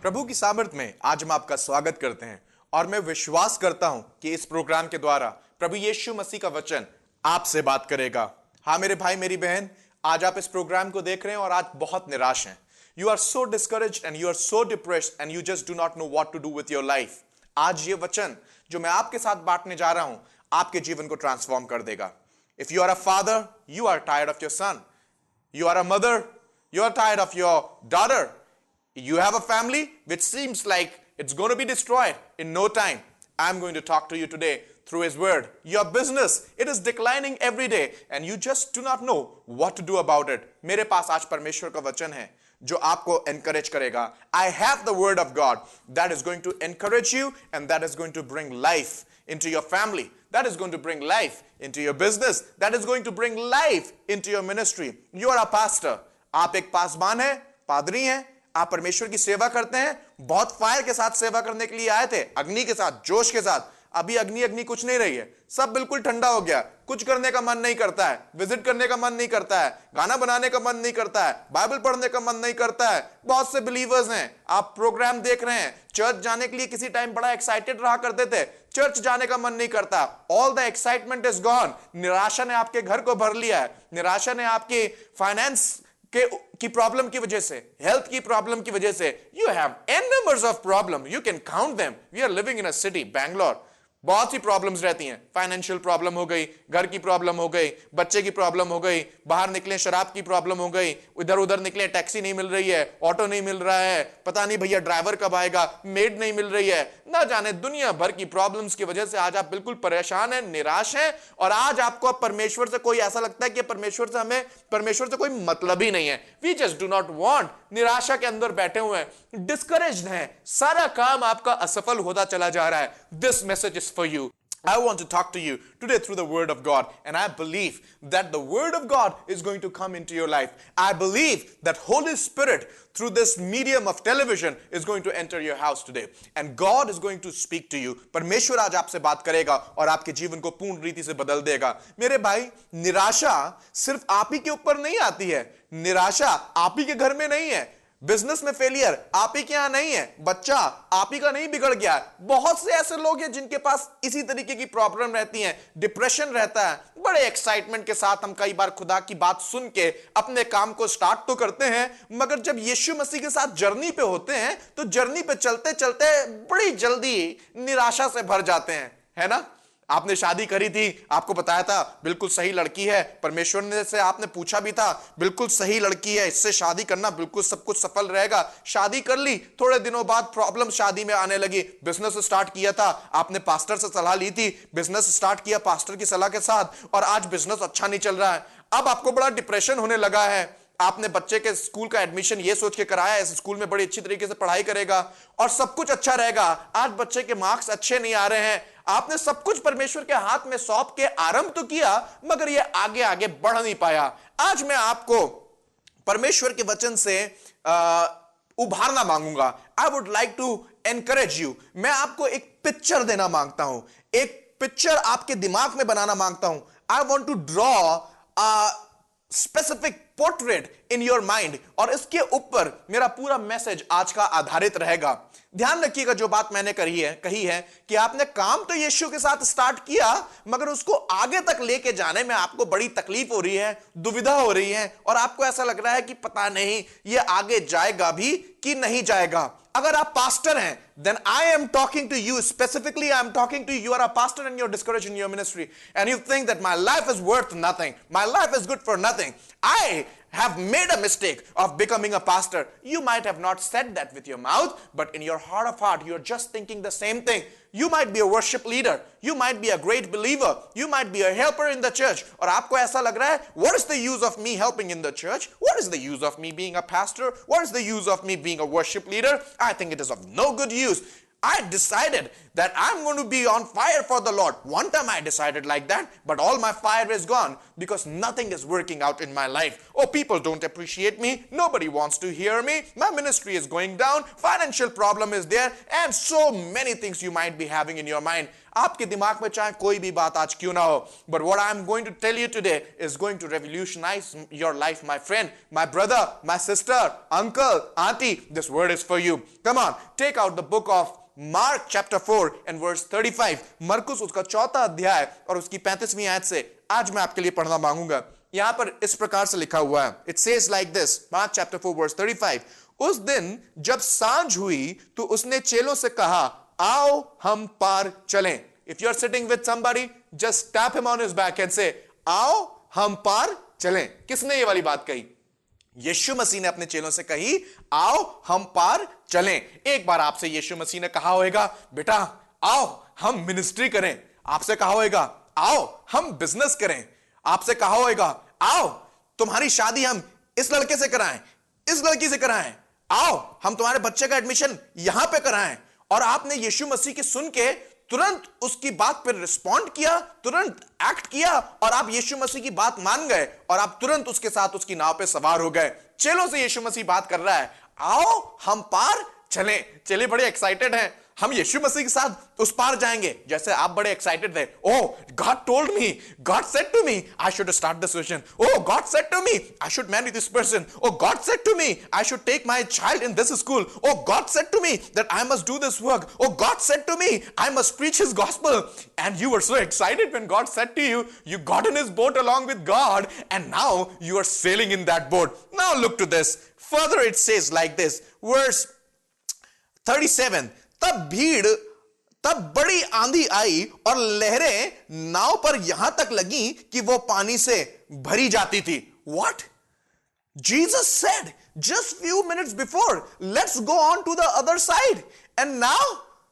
प्रभु की सामर्थ में आज हम आपका स्वागत करते हैं और मैं विश्वास करता हूं कि इस प्रोग्राम के द्वारा प्रभु यीशु मसीह का वचन आपसे बात करेगा। हाँ मेरे भाई मेरी बहन, आज आप इस प्रोग्राम को देख रहे हैं और आज बहुत निराश हैं। You are so discouraged and you are so depressed and you just do not know what to do with your life. आज ये वचन जो मैं आपके साथ बांटने जा रहा हूं आपके जीवन को ट्रांसफॉर्म कर देगा। If you are a father, you are tired of your son. You are a mother, you are tired of your daughter. You have a family which seems like it's going to be destroyed in no time. I'm going to talk to you today through His Word. Your business, it is declining every day and you just do not know what to do about it. मेरे पास आज परमेश्वर का वचन है जो आपको encourage करेगा. I have the Word of God that is going to encourage you and that is going to bring life into your family. That is going to bring life into your business. That is going to bring life into your ministry. You are a pastor. आप एक पासवान हैं, पादरी हैं, आप परमेश्वर की सेवा करते हैं। बहुत फायर के साथ सेवा करने के लिए आए थे, अग्नि के साथ, जोश के साथ। अभी अग्नि कुछ नहीं रही है, सब बिल्कुल ठंडा हो गया। कुछ करने का मन नहीं करता है, विजिट करने का मन नहीं करता है, गाना बनाने का मन नहीं करता है, बाइबल पढ़ने का मन नहीं करता है। बहुत से बिलीवर्स हैं, आप प्रोग्राम देख रहे हैं, चर्च जाने के लिए किसी टाइम बड़ा एक्साइटेड रहा करते थे, चर्च जाने का मन नहीं करता। All the excitement is gone. निराशा ने आपके घर को भर लिया है, निराशा ने आपके फाइनेंस की प्रॉब्लम की वजह से, हेल्थ की प्रॉब्लम की वजह से, you have an numbers of problem, you can count them. We are living in a city Bangalore, बहुत सी प्रॉब्लम्स रहती हैं। फाइनेंशियल प्रॉब्लम हो गई, घर की प्रॉब्लम हो गई, बच्चे की प्रॉब्लम हो गई, बाहर निकले शराब की प्रॉब्लम हो गई, इधर उधर निकले टैक्सी नहीं मिल रही है, ऑटो नहीं मिल रहा है, पता नहीं भैया ड्राइवर कब आएगा, मेड नहीं मिल रही है, ना जाने दुनिया भर की प्रॉब्लम्स की वजह से आज आप बिल्कुल परेशान हैं, निराश हैं। और आज आपको अब परमेश्वर से कोई ऐसा लगता है कि परमेश्वर से कोई मतलब ही नहीं है। We just do not want. निराशा के अंदर बैठे हुए हैं, डिस्करेज्ड हैं, सारा काम आपका असफल होता चला जा रहा है। This message is for you. I want to talk to you today through the Word of God, and I believe that the Word of God is going to come into your life. I believe that Holy Spirit through this medium of television is going to enter your house today, and God is going to speak to you. परमेश्वर आज आपसे बात करेगा और आपके जीवन को पूर्ण रीति से बदल देगा। मेरे भाई, निराशा सिर्फ आप ही के ऊपर नहीं आती है, निराशा आप ही के घर में नहीं है, बिजनेस में फेलियर आप ही के यहां नहीं है, बच्चा आप ही का नहीं बिगड़ गया है। बहुत से ऐसे लोग हैं जिनके पास इसी तरीके की प्रॉब्लम रहती है, डिप्रेशन रहता है। बड़े एक्साइटमेंट के साथ हम कई बार खुदा की बात सुन के अपने काम को स्टार्ट तो करते हैं, मगर जब यीशु मसीह के साथ जर्नी पे होते हैं तो जर्नी पे चलते चलते बड़ी जल्दी निराशा से भर जाते हैं, है ना। आपने शादी करी थी, आपको बताया था बिल्कुल सही लड़की है, परमेश्वर ने से आपने पूछा भी था, बिल्कुल सही लड़की है, इससे शादी करना, बिल्कुल सब कुछ सफल रहेगा। शादी कर ली, थोड़े दिनों बाद प्रॉब्लम शादी में आने लगी। बिजनेस स्टार्ट किया था, आपने पास्टर से सलाह ली थी, बिजनेस स्टार्ट किया पास्टर की सलाह के साथ, और आज बिजनेस अच्छा नहीं चल रहा है। अब आपको बड़ा डिप्रेशन होने लगा है। आपने बच्चे के स्कूल का एडमिशन ये सोच के कराया इस स्कूल में बड़ी अच्छी तरीके से पढ़ाई करेगा और सब कुछ अच्छा रहेगा। आज बच्चे के मार्क्स अच्छे नहीं आ रहे हैं। आपने सब कुछ परमेश्वर के हाथ में सौंप के आरंभ तो किया, मगर ये आगे आगे बढ़ नहीं पाया। आज मैं आपको परमेश्वर के वचन से उभारना मांगूंगा। I would like to encourage you. मैं आपको एक पिक्चर देना मांगता हूं, एक पिक्चर आपके दिमाग में बनाना मांगता हूं। I want to draw specific portrait in your mind, और इसके ऊपर मेरा पूरा मैसेज आज का आधारित रहेगा। ध्यान रखिएगा जो बात मैंने कही है कि आपने काम तो यीशु के साथ स्टार्ट किया, मगर उसको आगे तक लेके जाने में आपको बड़ी तकलीफ हो रही है, दुविधा हो रही है, और आपको ऐसा लग रहा है कि पता नहीं ये आगे जाएगा भी कि नहीं जाएगा। अगर आप पास्टर हैं, then I am talking to you specifically. I am talking to you. You are a pastor and you're discouraged in your ministry, and you think that my life is worth nothing. My life is good for nothing. I have made a mistake of becoming a pastor. You might have not said that with your mouth, but in your heart of heart, you're just thinking the same thing. You might be a worship leader. You might be a great believer. You might be a helper in the church. और आपको ऐसा लग रहा है, what is the use of me helping in the church? What is the use of me being a pastor? What is the use of me being a worship leader? I think it is of no good use. I decided that I'm going to be on fire for the Lord. One time I decided like that, but all my fire is gone because nothing is working out in my life. Oh, people don't appreciate me. Nobody wants to hear me. My ministry is going down. Financial problem is there, and so many things you might be having in your mind. आपके दिमाग में चाहे कोई भी बात आज क्यों ना हो, but what I am going to tell you today is going to revolutionise your life, my friend, my brother, my sister, uncle, aunty, this word is for you. Come on, take out the book of Mark chapter 4 and verse 35. मरकुस उसका 4 अध्याय और उसकी 35वीं आयत से आज मैं आपके लिए पढ़ना मांगूंगा. यहां पर इस प्रकार से लिखा हुआ है, it says like this, Mark chapter 4 verse 35. उस दिन जब सांझ हुई तो उसने चेलों से कहा, आओ हम पार चलें. If you are sitting with somebody, just tap him on his back and say, आओ हम पार चलें. किसने ये वाली बात कही? यीशु मसीह ने अपने चेलों से कही, आओ हम पार चलें. एक बार आपसे यीशु मसीह ने कहा होगा, बेटा आओ हम मिनिस्ट्री करें. आपसे कहा होगा, आओ हम बिजनेस करें. आपसे कहा होगा, आओ तुम्हारी शादी हम इस लड़के से कराएं, इस लड़की से कराएं. आओ हम तुम्हारे बच्चे का एडमिशन यहां पे कराएं. और आपने यीशु मसीह की सुन के तुरंत उसकी बात पर रिस्पॉन्ड किया, तुरंत एक्ट किया और आप यीशु मसीह की बात मान गए और आप तुरंत उसके साथ उसकी नाव पे सवार हो गए. चेलों से यीशु मसीह बात कर रहा है, आओ हम पार चलें. चलिए बड़े एक्साइटेड हैं, हम यीशु मसीह के साथ उस पार जाएंगे. जैसे आप बड़े एक्साइटेड थे, oh God told me, God said to me I should start this mission. Oh God said to me I should marry this person. Oh God said to me I should take my child in this school. Oh God said to me that I must do this work. Oh God said to me I must preach his gospel. And you were so excited when God said to you, you got in his boat along with God and now you are sailing in that boat. Now look to this. Further it says like this, verse 37. तब बड़ी आंधी आई और लहरें नाव पर यहां तक लगी कि वो पानी से भरी जाती थी. What? Jesus said just few minutes before, let's go on to the other side. And now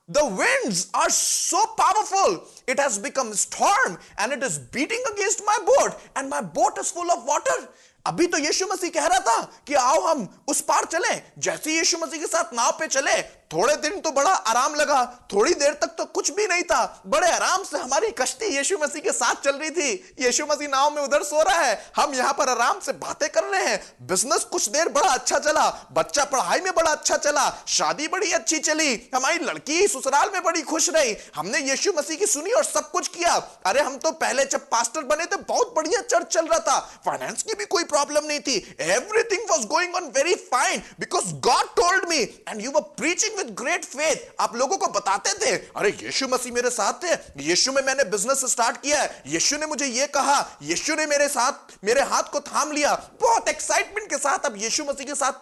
the winds are so powerful. It has become storm and it is beating against my boat and my boat is full of water. अभी तो यीशु मसीह कह रहा था कि आओ हम उस पार चलें. जैसे यीशु मसीह के साथ नाव पे चले, थोड़े दिन तो बड़ा आराम लगा, थोड़ी देर तक तो कुछ भी नहीं था. बड़े आराम से हमारी कश्ती यीशु मसीह के साथ चल रही थी. यीशु मसीह नाव में उधर सो रहा है, हम यहां पर आराम से बातें कर रहे हैं. बिजनेस कुछ देर बड़ा अच्छा चला, बच्चा पढ़ाई में बड़ा अच्छा चला, शादी बड़ी अच्छी चली, हमारी लड़की ससुराल में बड़ी खुश रही. हमने यीशु मसीह की सुनी और सब कुछ किया. अरे हम तो पहले जब पास्टर बने थे बहुत बढ़िया चर्च चल रहा था, फाइनेंस की भी कोई प्रॉब्लम नहीं थी. Everything was going on very fine because God told me and you were preaching with great faith. आप लोगों को बताते थे, अरे यीशु मसीह मेरे साथ थे, यीशु में मैंने बिजनेस स्टार्ट किया है, यीशु ने मुझे ये कहा, यीशु ने मेरे साथ मेरे हाथ को थाम लिया. बहुत एक्साइटमेंट के साथ अब यीशु मसीह के साथ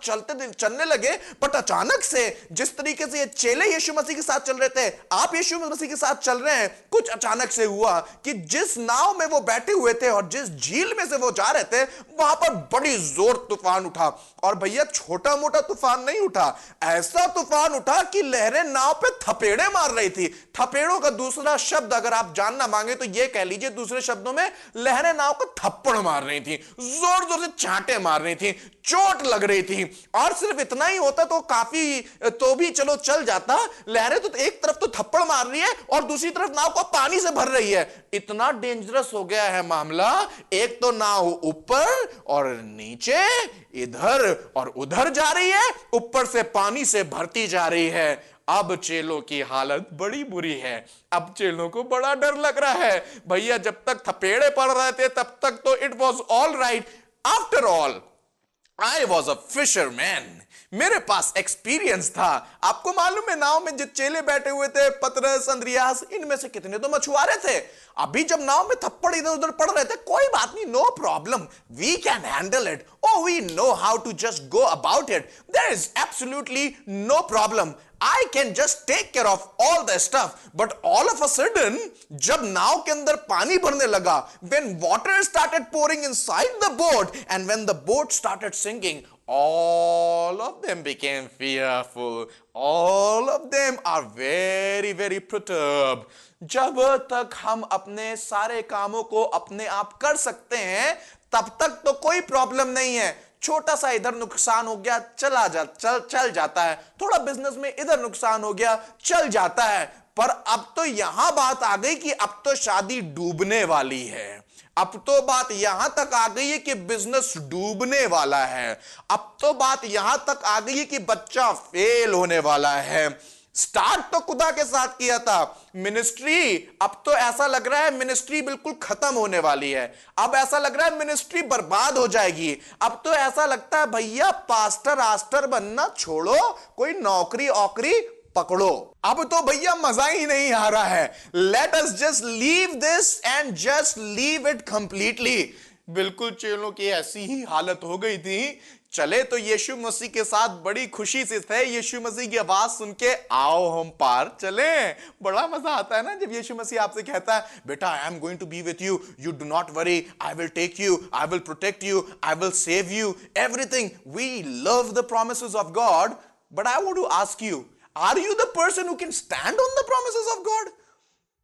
चलने लगे. बट अचानक से जिस तरीके से ये चेले यीशु मसीह के साथ चल रहे थे, आप यीशु मसीह के साथ चल रहे हैं, कुछ अचानक से हुआ कि जिस नाव में वो बैठे हुए थे और जिस झील में से वो जा रहे थे, वहां पर बड़ी जोर तूफान उठा. और भैया छोटा मोटा तूफान नहीं उठा, ऐसा तूफान उठा कि लहरें नाव पे थपेड़े मार रही थी. थपेड़ों का दूसरा शब्द अगर आप जानना मांगे तो ये कह लीजिए, दूसरे शब्दों में लहरें नाव को थप्पड़ मार रही थी, जोर जोर से चांटे मार रही थी, चोट लग रही थी. और सिर्फ इतना ही होता तो काफी, तो भी चलो चल जाता. लहरें तो एक तरफ तो थप्पड़ मार रही है और दूसरी तरफ नाव को पानी से भर रही है. इतना डेंजरस हो गया है मामला. एक तो नाव ऊपर और नीचे, इधर और उधर जा रही है, ऊपर से पानी से भरती जा रही है. अब चेलों की हालत बड़ी बुरी है. अब चेलों को बड़ा डर लग रहा है. भैया जब तक थपेड़े पड़ रहे थे तब तक तो it was all right. After all I was a fisherman. मेरे पास एक्सपीरियंस था. आपको मालूम है नाव में जो चेले बैठे हुए थे, पतरस, अंद्रियास, इनमें से कितने तो मछुआरे थे. अभी जब नाव में थप्पड़ इधर उधर पड़ रहे थे, कोई बात नहीं, no problem, we can handle it. Oh we know how to just go about it. There is absolutely no problem. I can just take care of all the stuff. But all of a sudden, जब नाव के अंदर पानी भरने लगा, when water started pouring inside the boat and when the boat started sinking, all of them became fearful. All of them are very, very perturbed. जब तक हम अपने सारे कामों को अपने आप कर सकते हैं, तब तक तो कोई प्रॉब्लम नहीं है. छोटा सा इधर नुकसान हो गया, चल जाता है. थोड़ा बिजनेस में इधर नुकसान हो गया, चल जाता है. पर अब तो यहां बात आ गई कि अब तो शादी डूबने वाली है. अब तो बात यहां तक आ गई है कि बिजनेस डूबने वाला है. अब तो बात यहां तक आ गई है कि बच्चा फेल होने वाला है. स्टार्ट तो खुदा के साथ किया था मिनिस्ट्री, अब तो ऐसा लग रहा है मिनिस्ट्री बिल्कुल खत्म होने वाली है। अब ऐसा लग रहा है मिनिस्ट्री बर्बाद हो जाएगी। अब तो ऐसा लगता है भैया पास्टर आस्टर बनना छोड़ो, कोई नौकरी औकरी पकड़ो। अब तो भैया मजा ही नहीं आ रहा है। Let us just leave this and just leave it completely. बिल्कुल चेलों की ऐसी ही हालत हो गई थी। चले तो यीशु मसीह के साथ बड़ी खुशी से थे, यीशु मसीह की आवाज सुन के आओ हम पार चले। बड़ा मजा आता है ना जब यीशु मसीह आपसे कहता है बेटा I am going to be with you, you do not worry, I will take you, I will protect you, I will save you, everything. We love the promises of God, but I want to ask you, are you the person who can stand on the promises of God?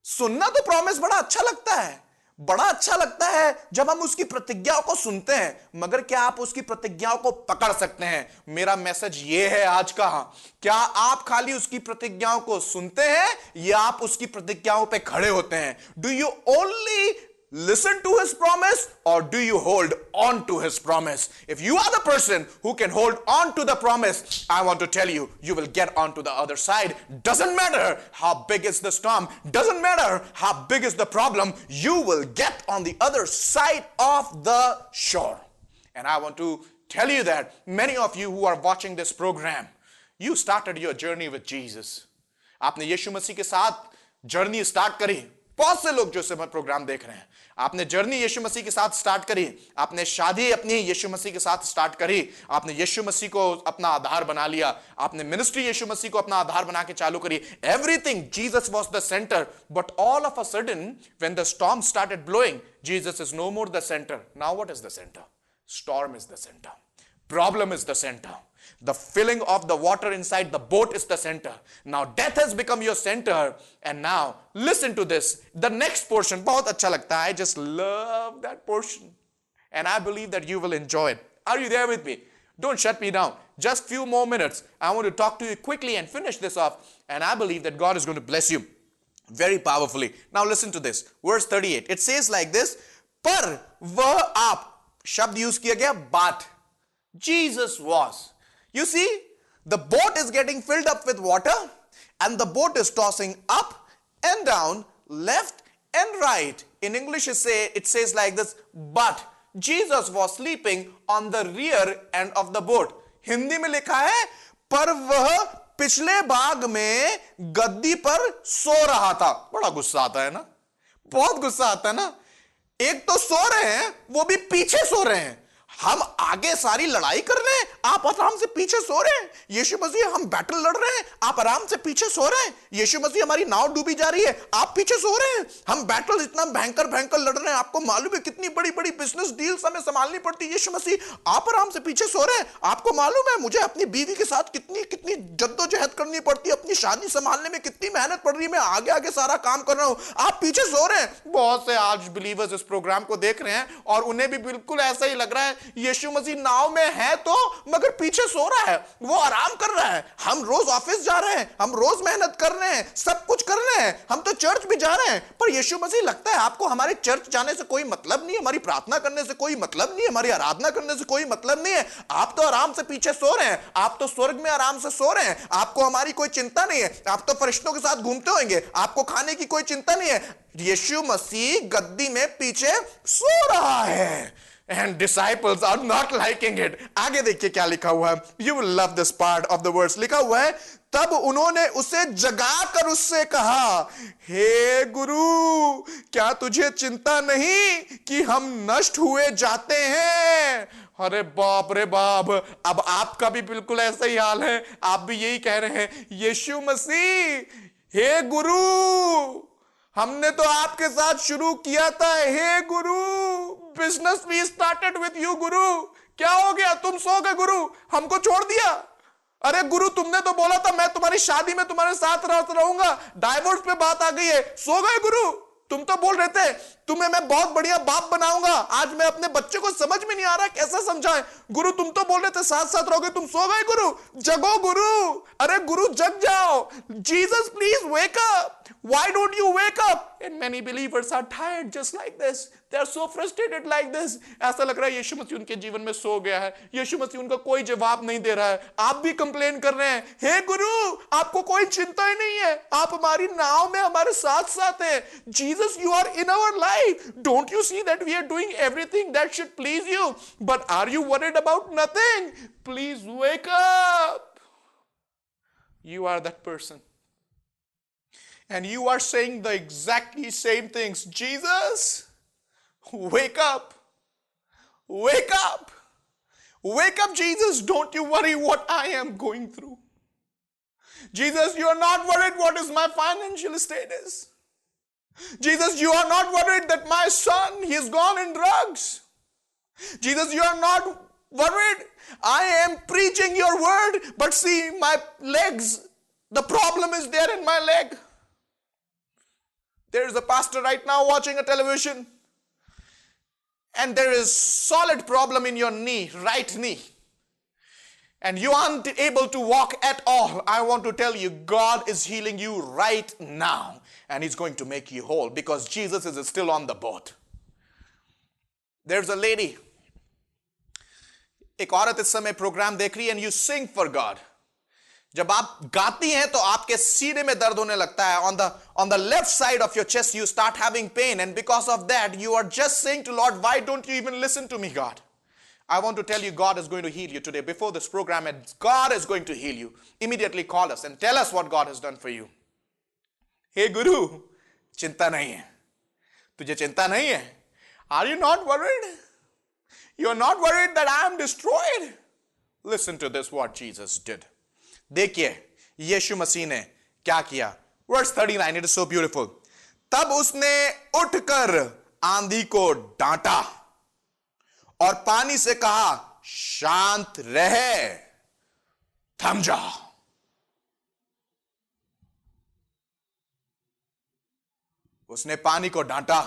सुनना तो promise बड़ा अच्छा लगता है, बड़ा अच्छा लगता है जब हम उसकी प्रतिज्ञाओं को सुनते हैं, मगर क्या आप उसकी प्रतिज्ञाओं को पकड़ सकते हैं? मेरा मैसेज यह है आज का, क्या आप खाली उसकी प्रतिज्ञाओं को सुनते हैं या आप उसकी प्रतिज्ञाओं पे खड़े होते हैं? Do you only listen to his promise or do you hold on to his promise? If you are the person who can hold on to the promise, I want to tell you, you will get on to the other side. Doesn't matter how big is the storm, doesn't matter how big is the problem, you will get on the other side of the shore. And I want to tell you that many of you who are watching this program, you started your journey with Jesus. आपने यीशु मसीह के साथ journey start करी। बहुत से लोग जो इस समय प्रोग्राम देख रहे हैं, आपने जर्नी यीशु मसीह के साथ स्टार्ट करी, आपने शादी अपनी यीशु मसीह के साथ स्टार्ट करी, आपने यीशु मसीह को अपना आधार बना लिया, आपने मिनिस्ट्री यीशु मसीह को अपना आधार बना के चालू करी। Everything Jesus was the centre, but all of a sudden when the storm started blowing, Jesus is no more the centre. Now what is the centre? Storm is the centre, problem is the centre, the filling of the water inside the boat is the center. Now death has become your center, and now listen to this, the next portion बहुत अच्छा लगता है, I just love that portion and I believe that you will enjoy it. Are you there with me? Don't shut me down. Just few more minutes. I want to talk to you quickly and finish this off, and I believe that God is going to bless you very powerfully. Now listen to this, verse 38. It says like this, पर वह आप, शब्द use किया गया but, Jesus was. You see, the boat is getting filled up with water and the boat is tossing up and down, left and right. In English it says like this, but Jesus was sleeping on the rear end of the boat. Hindi में लिखा है पर वह पिछले भाग में गद्दी पर सो रहा था। बड़ा गुस्सा आता है ना, बहुत गुस्सा आता है ना। एक तो सो रहे हैं, वो भी पीछे सो रहे हैं। हम आगे सारी लड़ाई कर रहे हैं, आप आराम से पीछे सो रहे हैं। यीशु मसीह हम बैटल लड़ रहे हैं, आप आराम से पीछे सो रहे हैं। यीशु मसीह हमारी नाव डूबी जा रही है, आप पीछे सो रहे हैं। हम बैटल इतना भयंकर भयंकर लड़ रहे हैं, आपको मालूम है कितनी बड़ी बड़ी बिजनेस डील्स हमें संभालनी पड़ती है। यीशु मसीह आप आराम से पीछे सो रहे हैं। आपको मालूम है मुझे अपनी बीवी के साथ कितनी कितनी जद्दोजहद करनी पड़ती है, अपनी शादी संभालने में कितनी मेहनत पड़ रही है, मैं आगे आगे सारा काम कर रहा हूं, आप पीछे सो रहे हैं। बहुत से आज बिलीवर्स इस प्रोग्राम को देख रहे हैं और उन्हें भी बिल्कुल ऐसा ही लग रहा है, यीशु मसीह नाव में है तो मगर पीछे सो रहा है, वो आराम कर रहा है। हम रोज ऑफिस जा रहे हैं, हम रोज मेहनत कर रहे हैं, सब कुछ कर रहे हैं, हम तो चर्च भी जा रहे हैं, पर यीशु मसीह लगता है आपको हमारे चर्च जाने से कोई मतलब नहीं है, हमारी प्रार्थना करने से कोई मतलब नहीं है, हमारी आराधना करने से कोई मतलब नहीं है। आप तो आराम से पीछे सो रहे हैं, आप तो स्वर्ग में आराम से सो रहे हैं, आपको हमारी कोई चिंता नहीं है, आप तो फरिश्तों के साथ घूमते होंगे, आपको खाने की कोई चिंता नहीं है। यीशु मसीह गद्दी में पीछे सो रहा है। And disciples are not liking it. आगे देखिए क्या लिखा हुआ है, you will love this part of the verse. लिखा हुआ है, तब उन्होंने उसे जगाकर उससे कहा, हे गुरु, क्या तुझे चिंता नहीं कि हम नष्ट हुए जाते हैं? अरे बाप रे बाप, अब आपका भी बिल्कुल ऐसा ही हाल है, आप भी यही कह रहे हैं, यीशु मसीह, हे गुरु, हमने तो आपके साथ शुरू किया था, हे गुरु, business we started with you guru, क्या हो गया, तुम सो गए गुरु, हमको छोड़ दिया। अरे गुरु, तुमने तो बोला था मैं तुम्हारी शादी में तुम्हारे साथ रहूंगा, डाइवोर्स पे बात आ गई है, सो गए गुरु। तुम तो बोल रहे थे तुम्हें मैं बहुत बढ़िया बाप बनाऊंगा, आज मैं अपने बच्चे को समझ में नहीं आ रहा कैसा समझाएं। गुरु तुम तो बोल रहे थे साथ साथ रहोगे, तुम सो गए गुरु, जगो गुरु, अरे गुरु जग जाओ, Jesus please wake up, why don't you wake up? And many believers are tired just like this. They are so frustrated like this. ऐसा लग रहा है यीशु मसीह उनके जीवन में सो गया है, यीशु मसीह उनका कोई जवाब नहीं दे रहा है. आप भी कंप्लेन कर रहे हैं, हे गुरु आपको कोई चिंता ही नहीं है, आप हमारी नाव में हमारे साथ साथ हैं. Jesus, you are in our life. Don't you see that we are doing everything that should please you? But are you worried about nothing? Please wake up. You are that person. And you are saying the exactly same things. Jesus, wake up. Wake up. Wake up, Jesus. Don't you worry what I am going through. Jesus, you are not worried what is my financial status. Jesus, you are not worried that my son, he is gone in drugs. Jesus, you are not worried. I am preaching your word, but see my legs, the problem is there in my leg. There is a pastor right now watching a television, and there is solid problem in your knee, right knee, and you aren't able to walk at all. I want to tell you, God is healing you right now, and he's going to make you whole because Jesus is still on the boat. There's a lady, एक औरत इस समय programme देख रही है, and you sing for God. जब आप गाती हैं तो आपके सीने में दर्द होने लगता है. On the left side of your chest you start having pain, and because of that you are just saying to Lord, why don't you even listen to me, God? I want to tell you, God is going to heal you today. Before this program ends, God is going to heal you. Immediately call us and tell us what God has done for you. Hey Guru, चिंता नहीं है. तुझे चिंता नहीं है? Are you not worried? You are not worried that I am destroyed? Listen to this, what Jesus did. देखिए यीशु मसीह ने क्या किया. Verse 39, it is so beautiful. तब उसने उठकर आंधी को डांटा और पानी से कहा, शांत रहे, थम जा. उसने पानी को डांटा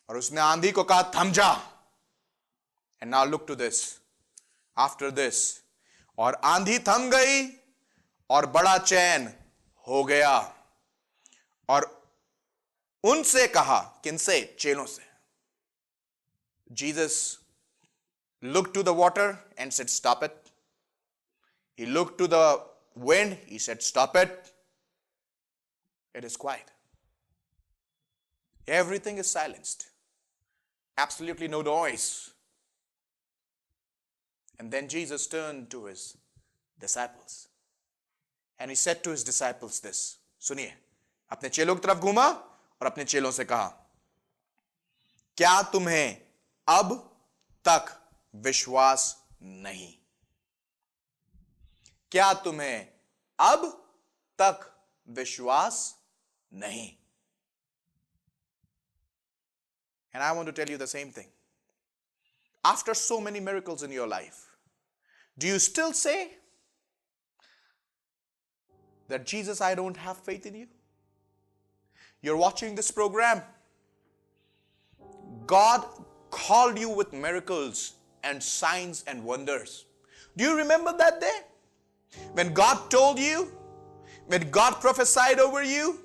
और उसने आंधी को कहा, थम जा. And now look to this. After this, और आंधी थम गई और बड़ा चैन हो गया. और उनसे कहा, किनसे? चेलों से. Jesus looked to the water and said, stop it. He looked to the wind. He said, stop it. It is quiet. Everything is silenced. Absolutely no noise. And then Jesus turned to his disciples. And he said to his disciples this. सुनिए, अपने चेलों की तरफ घूमा और अपने चेलों से कहा, क्या तुम्हें अब तक विश्वास नहीं? क्या तुम्हें अब तक विश्वास नहीं? And I want to tell you the same thing. After so many miracles in your life, do you still say that, Jesus, I don't have faith in you? You're watching this program. God called you with miracles and signs and wonders. Do you remember that day? When God told you, when God prophesied over you,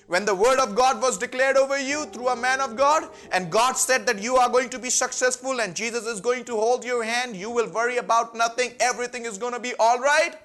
when the word of God was declared over you through a man of God, and God said that you are going to be successful and Jesus is going to hold your hand, you will worry about nothing, everything is going to be all right.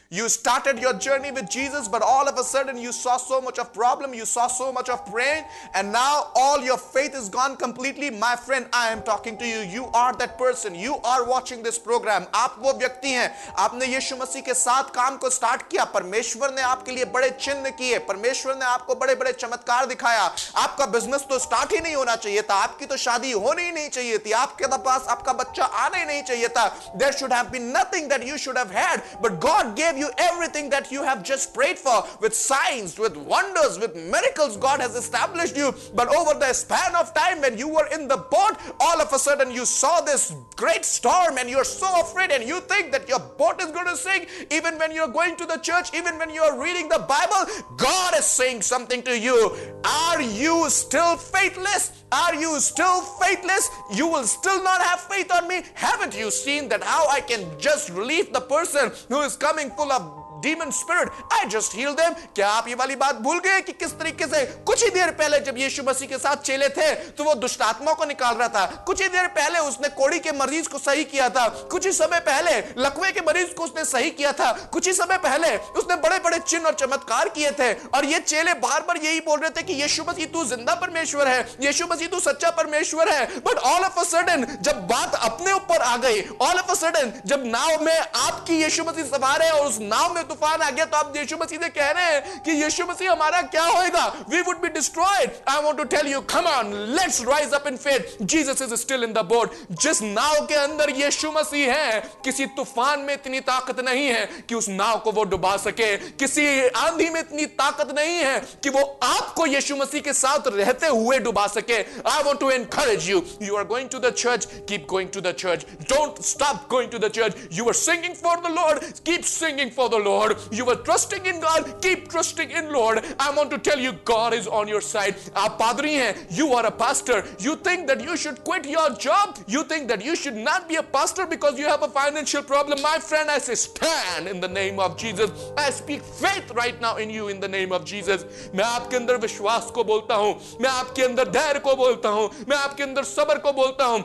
You started your journey with Jesus, but all of a sudden you saw so much of problem, you saw so much of pain, and now all your faith is gone completely. My friend, I am talking to you. You are that person. You are watching this program. आप वो व्यक्ति हैं, आपने यीशु मसीह के साथ काम को start किया, परमेश्वर ने आपके लिए बड़े चिन्ह किए, परमेश्वर ने आपको बड़े बड़े चमत्कार दिखाया. आपका बिजनेस तो स्टार्ट ही नहीं होना चाहिए था, आपकी तो शादी होनी ही नहीं चाहिए थी, आपके पास आपका बच्चा आना ही नहीं चाहिए था. There should have been nothing that you should have had, but God gave you everything that you have just prayed for, with signs, with wonders, with miracles. God has established you. But over the span of time, when you were in the boat, all of a sudden you saw this great storm and you're so afraid and you think that your boat is going to sink. Even when you're going to the church, even when you're reading the Bible, God is saying something to you. Are you still faithless? Are you still faithless? You will still not have faith on me? Haven't you seen that how I can just relieve the person who is coming full of demon spirit, I just healed them. क्या आप ये वाली बात भूल गए कि किस तरीके से कुछ ही देर पहले जब यीशु मसीह के साथ चेले थे तो वो दुष्ट आत्माओं को निकाल रहा था, कुछ ही देर पहले उसने कोढ़ी के मरीज को सही किया था, कुछ ही समय पहले लकवे के मरीज को उसने सही किया था, कुछ ही समय पहले उसने बड़े बड़े चिन्ह और चमत्कार किए थे। और ये चेले बार बार यही बोल रहे थे कि यीशु मसीह तू जिंदा परमेश्वर है, यीशु मसीह तू सच्चा परमेश्वर है। But all of a sudden जब बात अपने ऊपर आ गई, ऑल ऑफ अ सडन जब नाव में आपकी यीशु मसीह सवार है और उस नाव में तूफान आ गया, तो आप यीशु मसीह से कह रहे हैं कि यीशु मसीह हमारा क्या होएगा, we would be destroyed. I want to tell you, come on, let's rise up in faith, Jesus is still in the boat. जिस नाव के अंदर यीशु मसीह है, किसी तूफान में इतनी ताकत नहीं है कि उस नाव को वो डुबा सके, किसी आंधी में इतनी ताकत नहीं है कि वो आपको यीशु मसीह के साथ रहते हुए डुबा सके। I want to encourage you, you are going to the church, keep going to the church, don't stop going to the church. You are singing for the Lord, keep singing for the Lord. You are trusting in God, keep trusting in Lord. I want to tell you, God is on your side. आप पादरी हैं, you are a pastor, you think that you should quit your job, you think that you should not be a pastor because you have a financial problem. My friend, I say stand in the name of Jesus. I speak faith right now in you in the name of Jesus. मैं आपके अंदर विश्वास को बोलता हूं, मैं आपके अंदर धैर्य को बोलता हूं, मैं आपके अंदर सब्र को बोलता हूं।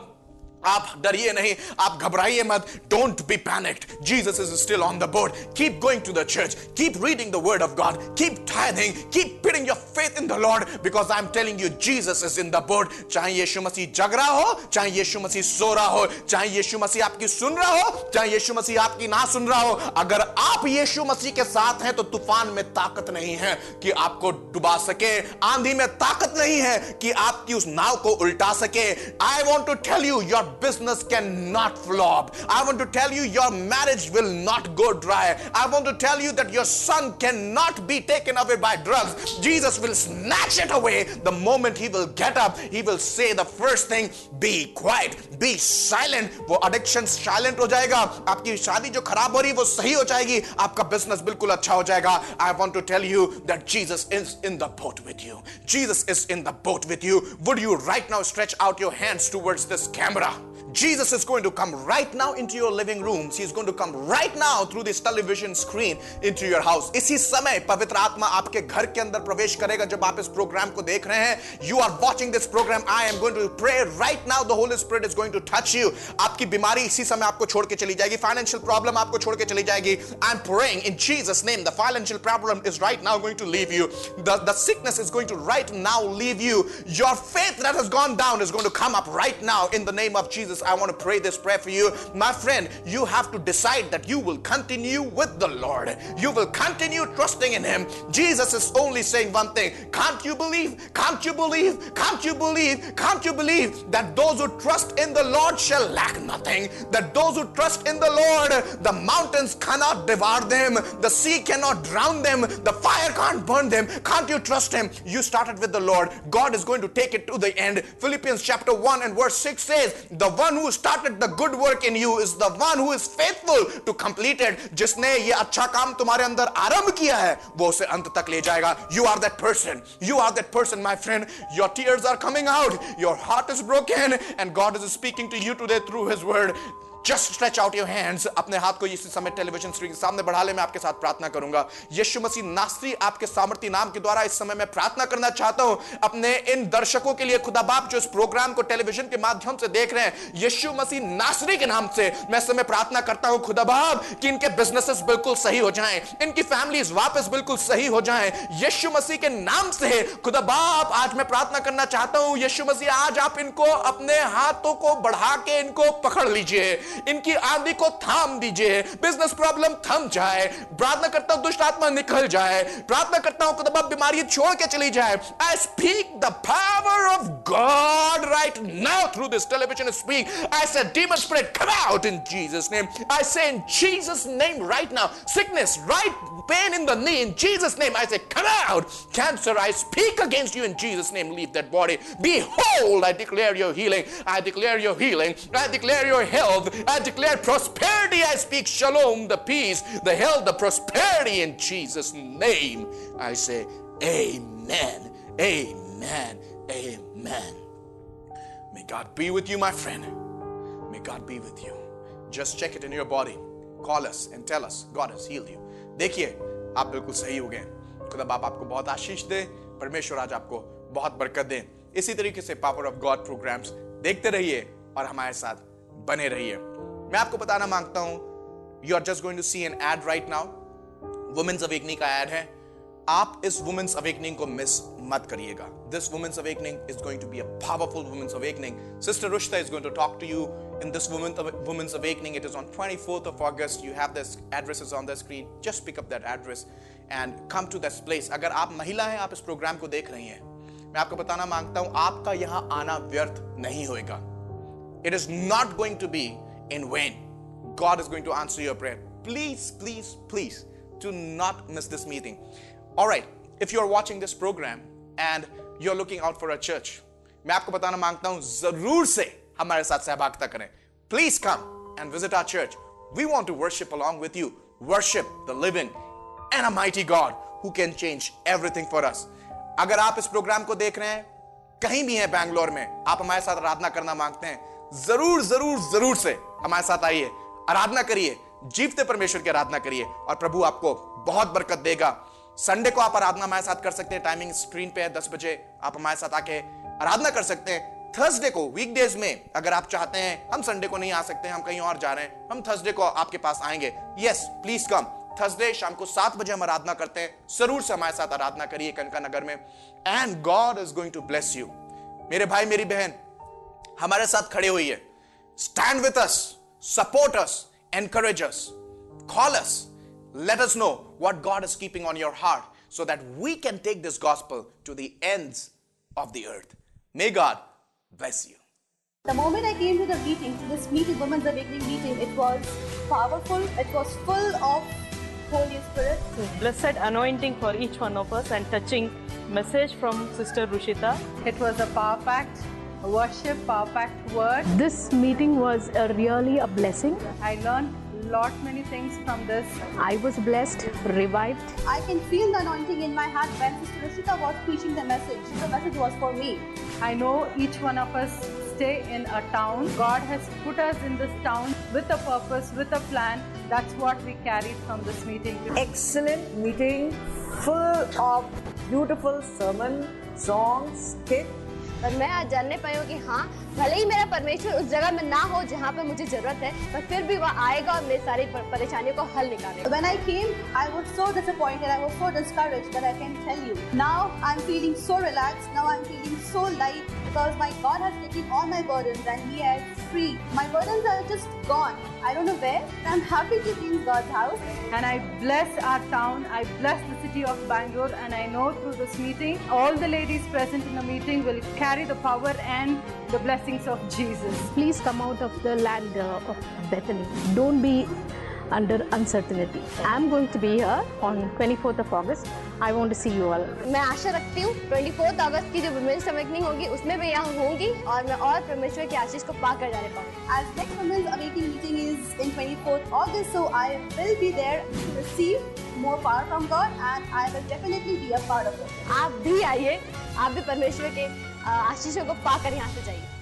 आप डरिए नहीं, आप घबराइए मत, don't be panicked, Jesus is still on the boat. Keep going to the church, keep reading the word of God, keep tithing, keep putting your faith in the Lord, because I am telling you Jesus is in the boat. चाहे यीशु मसीह जग रहा हो, चाहे यीशु मसीह सो रहा हो, चाहे यीशु मसीह आपकी सुन रहा हो, चाहे यीशु मसीह आपकी ना सुन रहा हो, अगर आप यीशु मसीह के साथ हैं तो तूफान में ताकत नहीं है कि आपको डुबा सके, आंधी में ताकत नहीं है कि आपकी उस नाव को उल्टा सके। I want to tell you, your business cannot flop. I want to tell you, your marriage will not go dry. I want to tell you that your son cannot be taken away by drugs. Jesus will snatch it away the moment he will get up. He will say the first thing, be quiet, be silent. वो addiction silent हो जाएगा, आपकी शादी जो खराब हो रही वो सही हो जाएगी, आपका business बिल्कुल अच्छा हो जाएगा। I want to tell you that Jesus is in the boat with you. Jesus is in the boat with you. Would you right now stretch out your hands towards this camera? Jesus is going to come right now into your living rooms. He is going to come right now through this television screen into your house. इसी समय पवित्र आत्मा आपके घर के अंदर प्रवेश करेगा जब आप इस प्रोग्राम को देख रहे हैं। You are watching this program. I am going to pray right now. The Holy Spirit is going to touch you. आपकी बीमारी इसी समय आपको छोड़ के चली जाएगी, फाइनेंशियल प्रॉब्लम आपको छोड़ के चली जाएगी। I am praying in Jesus' name. The financial problem is right now going to leave you. The sickness is going to right now leave you. Your faith that has gone down is going to come up right now in the name of Jesus. I want to pray this prayer for you. My friend, you have to decide that you will continue with the Lord. You will continue trusting in Him. Jesus is only saying one thing. Can't you believe? Can't you believe? Can't you believe? Can't you believe that those who trust in the Lord shall lack nothing? That those who trust in the Lord, the mountains cannot devour them. The sea cannot drown them. The fire can't burn them. Can't you trust Him? You started with the Lord. God is going to take it to the end. Philippians chapter 1 and verse 6 says, the one who started the good work in you is the one who is faithful to complete it. जिसने ये अच्छा काम तुम्हारे अंदर आरंभ किया है वो उसे अंत तक ले जाएगा। You are that person. You are that person, my friend. Your tears are coming out. Your heart is broken and God is speaking to you today through His word. Just stretch out your hands. अपने हाथ को इसी समय television screen के सामने बढ़ा ले। मैं आपके साथ प्रार्थना करूंगा। यीशु मसीह नासरी आपके सामर्थी नाम के द्वारा इस समय मैं प्रार्थना करना चाहता हूं अपने इन दर्शकों के लिए। खुदा बाप जो इस प्रोग्राम को टेलीविजन के माध्यम से देख रहे हैं, यीशु मसीह नासरी के नाम से मैं इस समय प्रार्थना करता हूं खुदा बाप कि इनके बिजनेसेस बिल्कुल सही हो जाएं, इनकी फैमिलीज वापस बिल्कुल सही हो जाएं यीशु मसीह के नाम से। खुदा बाप आज मैं प्रार्थना करना चाहता हूं यीशु मसीह, आज आप इनको अपने हाथों को बढ़ा के इनको पकड़ लीजिए, इनकी आंधी को थाम दीजिए, बिजनेस प्रॉब्लम थम जाए। प्रार्थना करता हूं दुष्ट आत्मा निकल जाए। प्रार्थना करता हूं खुदा बीमारी छोड़ के चली जाए। I speak the power of God right now through this television speak. I said demon spirit come out in Jesus name. I say in Jesus name right now, sickness, right pain in the knee in Jesus name, I say come out. Cancer, I speak against you in Jesus name, leave that body. Behold, I declare your healing. I declare your healing. I declare your health. I declare prosperity. I speak shalom, the peace, the health, the prosperity in Jesus name. I say amen, amen, amen. May God be with you, my friend. May God be with you. Just check it in your body. Call us and tell us God has healed you. देखिए, आप बिल्कुल सही हो गए। खुदा बाप आपको बहुत आशीष दे, परमेश्वर आज आपको बहुत बरकत दे। इसी तरीके से पावर ऑफ गॉड प्रोग्राम्स देखते रहिए और हमारे साथ बने रहिए। मैं आपको बताना मांगता हूं, you are just going to see an ad right now. Women's awakening का एड है। आप इस वुमेन्स अवेकनिंग को मिस मत करिएगा। This women's awakening is going to be a powerful women's awakening. Sister Rushita is going to talk to you in this women's awakening. It is on 24th of August. You have this addresses on the screen. Just pick up that address and come to this place. अगर आप महिला हैं, आप इस programme को देख रही हैं, मैं आपको बताना मांगता हूं, आपका यहां आना व्यर्थ नहीं होएगा। It is not going to be in vain. God is going to answer your prayer. Please, please, please do not miss this meeting. All right, if you are watching this program and you're looking out for a church, मैं आपको बताना मांगता हूं, जरूर से हमारे साथ सहभागिता करें। Please come and visit our church. We want to worship along with you. Worship the living and a mighty God who can change everything for us. अगर आप इस प्रोग्राम को देख रहे हैं, कहीं भी हैं बैंगलोर में, आप हमारे साथ आराधना करना मांगते हैं, जरूर जरूर जरूर से हमारे साथ आइए, आराधना करिए, जीवते परमेश्वर की आराधना करिए और प्रभु आपको बहुत बरकत देगा। संडे को आप आराधना हमारे साथ कर सकते हैं। टाइमिंग स्क्रीन पे है, 10 बजे आप हमारे साथ आके आराधना कर सकते हैं। थर्सडे को वीकडेज में अगर आप चाहते हैं, हम संडे को नहीं आ सकते, हम कहीं और जा रहे हैं, हम थर्सडे को आपके पास आएंगे। Yes, please come. थर्सडे शाम को 7 बजे हम आराधना करते हैं। जरूर से हमारे साथ आराधना करिए कनका नगर में। And God is going to bless you. मेरे भाई मेरी बहन हमारे साथ खड़े हुई है। Stand with us, support us, encourage us, call us, let us know what God is keeping on your heart so that we can take this gospel to the ends of the earth. May God bless you. The moment I came to the meeting, to this meeting, Women's Awakening meeting, it was powerful, it was full of Holy Spirit. Blessed anointing for each one of us and touching message from Sister Rushita. It was a power-packed worship, power-packed word. This meeting was really a blessing. I learned many things from this. I was blessed, revived. I can feel the anointing in my heart when Sister Rushita was preaching the message. The message was for me. I know each one of us stay in a town. God has put us in this town with a purpose, with a plan. That's what we carried from this meeting. Excellent meeting, full of beautiful sermon, songs, skits. पर मैं आज जानने पाई हूँ कि हाँ, भले ही मेरा परमेश्वर उस जगह में ना हो जहाँ पे मुझे जरूरत है, पर फिर भी वह आएगा और मेरी सारी परेशानियों को हल निकालेगा। When I came, I was so disappointed, I was so discouraged that I can tell you. Now I'm feeling so relaxed, now I'm feeling so light because my God has taken all my burdens and He has freed. My burdens are just gone. I don't know where. I'm happy to be in God's house. And I bless our town, I bless the city of Bangalore, and I know through this meeting, all the ladies present in the meeting will carry the power and the blessings of Jesus. Please come out of the land of Bethany. Don't be under uncertainty. I'm going to be here on 24th of August. I want to see you all. मैं आशा रखती हूँ 24 अगस्त की जो women's awakening होगी उसमें भी यहाँ होंगी और मैं और परमेश्वर की आशीष को पा कर जाने पाऊंगी। As next Women's Awakening meeting is in 24th August, so I will be there to receive more power from God and I will definitely be a part of it. आप भी आइए, आप भी परमेश्वर के आशीषों को पाकर यहाँ से जाइए।